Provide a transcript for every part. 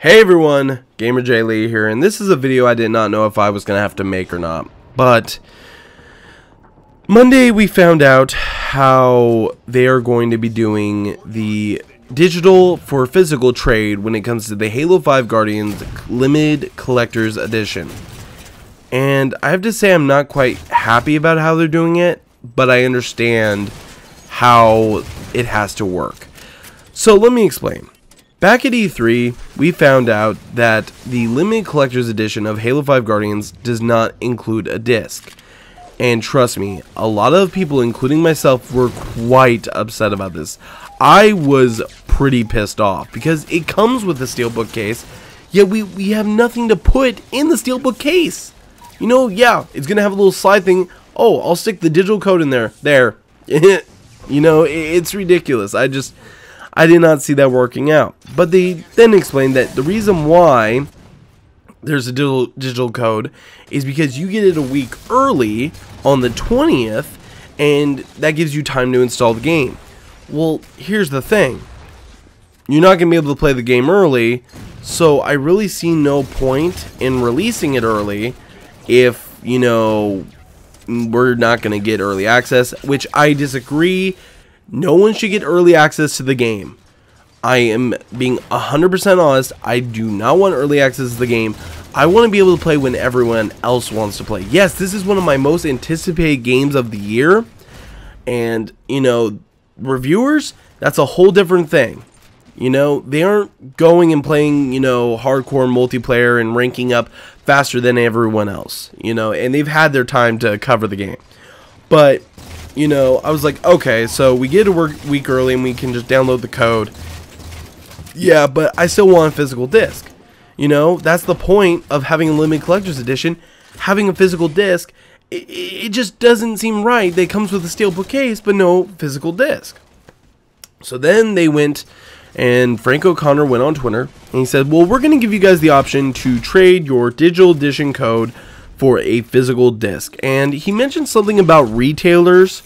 Hey everyone, GamerJlee here, and this is a video I did not know if I was going to have to make or not. But Monday we found out how they are going to be doing the digital for physical trade when it comes to the Halo 5 Guardians Limited Collector's Edition. And I have to say I'm not quite happy about how they're doing it, but I understand how it has to work. So let me explain. Back at E3, we found out that the Limited Collector's Edition of Halo 5 Guardians does not include a disc. And trust me, a lot of people, including myself, were quite upset about this. I was pretty pissed off because it comes with a steelbook case, yet we have nothing to put in the steelbook case. You know, yeah, it's going to have a little slide thing. Oh, I'll stick the digital code in there. There. You know, it's ridiculous. I did not see that working out. But they then explained that the reason why there's a digital code is because you get it a week early on the 20th, and that gives you time to install the game. Well, here's the thing. You're not going to be able to play the game early, so I really see no point in releasing it early if, you know, we're not going to get early access, which I disagree. No one should get early access to the game. I am being 100% honest. I do not want early access to the game. I want to be able to play when everyone else wants to play. Yes, this is one of my most anticipated games of the year. And, you know, reviewers, that's a whole different thing. You know, they aren't going and playing, you know, hardcore multiplayer and ranking up faster than everyone else. You know, and they've had their time to cover the game. But, you know, I was like, okay, so we get a week early and we can just download the code. Yeah, but I still want a physical disc. You know, that's the point of having a limited collector's edition. Having a physical disc, it just doesn't seem right. It comes with a steelbook case, but no physical disc. So then they went, and Frank O'Connor went on Twitter, and he said, well, we're going to give you guys the option to trade your digital edition code for a physical disc. And he mentioned something about retailers.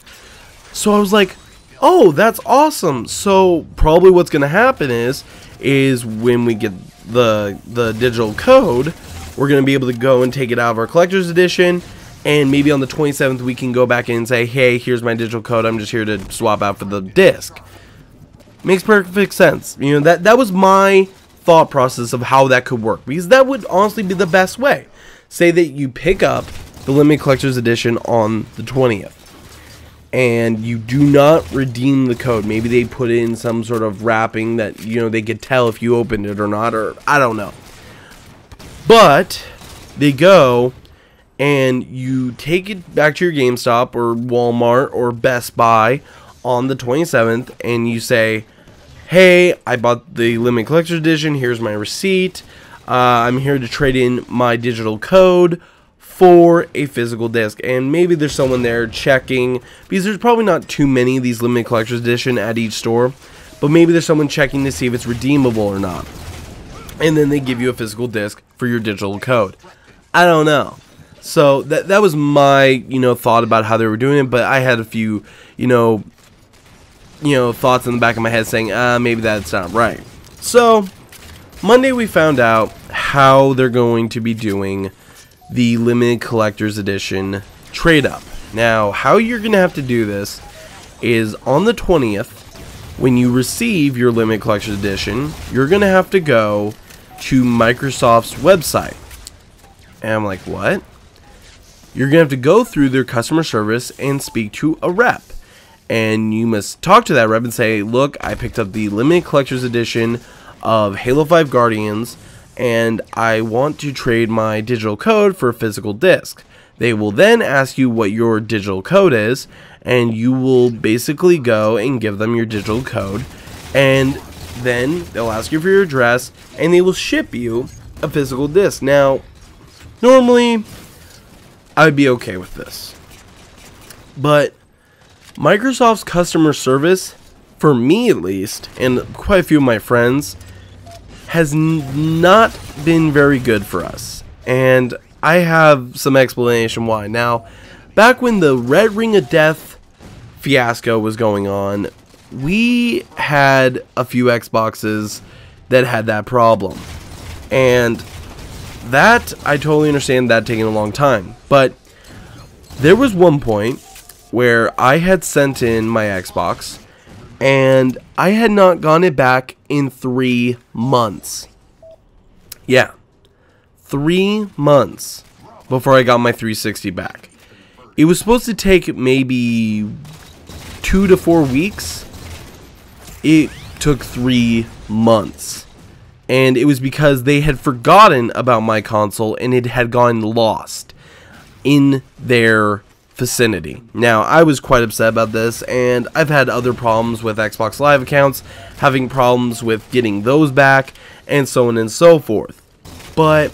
So I was like, oh, that's awesome. So probably what's going to happen is when we get the digital code, we're going to be able to go and take it out of our collector's edition, and maybe on the 27th we can go back in and say, hey, here's my digital code, I'm just here to swap out for the disc. Makes perfect sense. You know, that was my thought process of how that could work, because that would honestly be the best way. Say that you pick up the limited collector's edition on the 20th, and you do not redeem the code. Maybe they put in some sort of wrapping that, you know, they could tell if you opened it or not, or I don't know. But they go and you take it back to your GameStop or Walmart or Best Buy on the 27th, and you say, hey, I bought the limited collector's edition, here's my receipt. I'm here to trade in my digital code for a physical disc. And maybe there's someone there checking, because there's probably not too many of these limited collector's edition at each store, but maybe there's someone checking to see if it's redeemable or not. And then they give you a physical disc for your digital code. I don't know. So that was my, you know, thought about how they were doing it, but I had a few, you know, thoughts in the back of my head saying, maybe that's not right. So Monday we found out how they're going to be doing the limited collector's edition trade up. Now, how you're going to have to do this is on the 20th, when you receive your limited collector's edition, you're going to have to go to Microsoft's website. And I'm like, what? You're going to have to go through their customer service and speak to a rep. And you must talk to that rep and say, look, I picked up the limited collector's edition of Halo 5 Guardians, and I want to trade my digital code for a physical disc. They will then ask you what your digital code is, and you will basically go and give them your digital code, and then they'll ask you for your address, and they will ship you a physical disc. Now, normally, I would be okay with this, but Microsoft's customer service, for me at least, and quite a few of my friends, has not been very good for us, and I have some explanation why. Now, back when the Red Ring of Death fiasco was going on, we had a few Xboxes that had that problem. And that, I totally understand that taking a long time. But there was one point where I had sent in my Xbox and I had not gotten it back in 3 months. Yeah, 3 months before I got my 360 back. It was supposed to take maybe 2 to 4 weeks. It took 3 months. And it was because they had forgotten about my console and it had gone lost in their vicinity. Now, I was quite upset about this, and I've had other problems with Xbox Live accounts, having problems with getting those back, and so on and so forth. But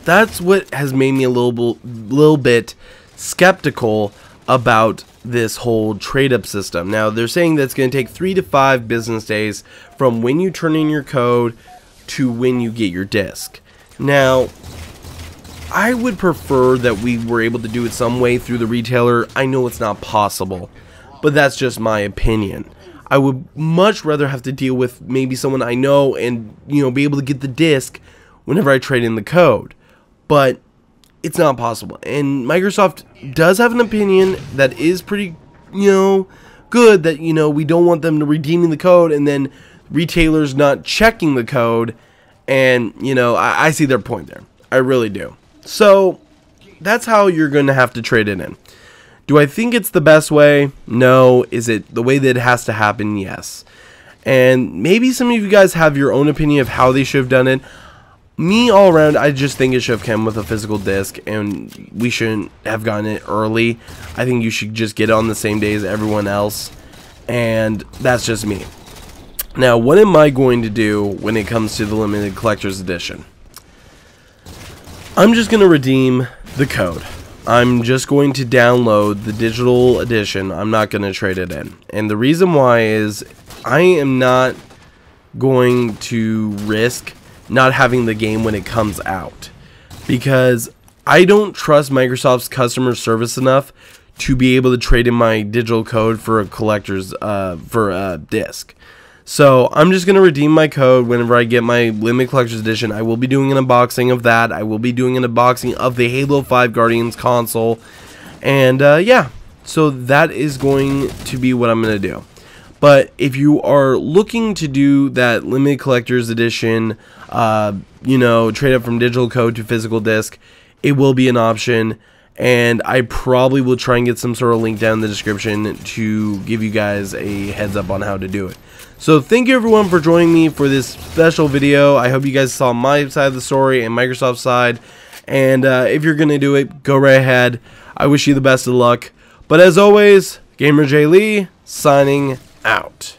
that's what has made me a little bit skeptical about this whole trade-up system. Now, they're saying that it's going to take 3 to 5 business days from when you turn in your code to when you get your disc. Now, I would prefer that we were able to do it some way through the retailer. I know it's not possible, but that's just my opinion. I would much rather have to deal with maybe someone I know and, you know, be able to get the disc whenever I trade in the code. But it's not possible. And Microsoft does have an opinion that is pretty, you know, good, that, you know, we don't want them to redeeming the code and then retailers not checking the code. And, you know, I see their point there. I really do. So that's how you're going to have to trade it in. Do I think it's the best way? No. Is it the way that it has to happen? Yes. And maybe some of you guys have your own opinion of how they should have done it. Me, all around, I just think it should have come with a physical disc, and we shouldn't have gotten it early. I think you should just get it on the same day as everyone else, and that's just me. Now, what am I going to do when it comes to the limited collector's edition? I'm just going to redeem the code. I'm just going to download the digital edition. I'm not going to trade it in. And the reason why is I am not going to risk not having the game when it comes out, because I don't trust Microsoft's customer service enough to be able to trade in my digital code for a collector's disc. So I'm just going to redeem my code whenever I get my limited collector's edition. I will be doing an unboxing of that. I will be doing an unboxing of the Halo 5 Guardians console. And yeah, so that is going to be what I'm going to do. But if you are looking to do that limited collector's edition, you know, trade up from digital code to physical disc, it will be an option. And I probably will try and get some sort of link down in the description to give you guys a heads up on how to do it. So thank you everyone for joining me for this special video. I hope you guys saw my side of the story and Microsoft's side. And if you're going to do it, go right ahead. I wish you the best of luck. But as always, GamerJlee signing out.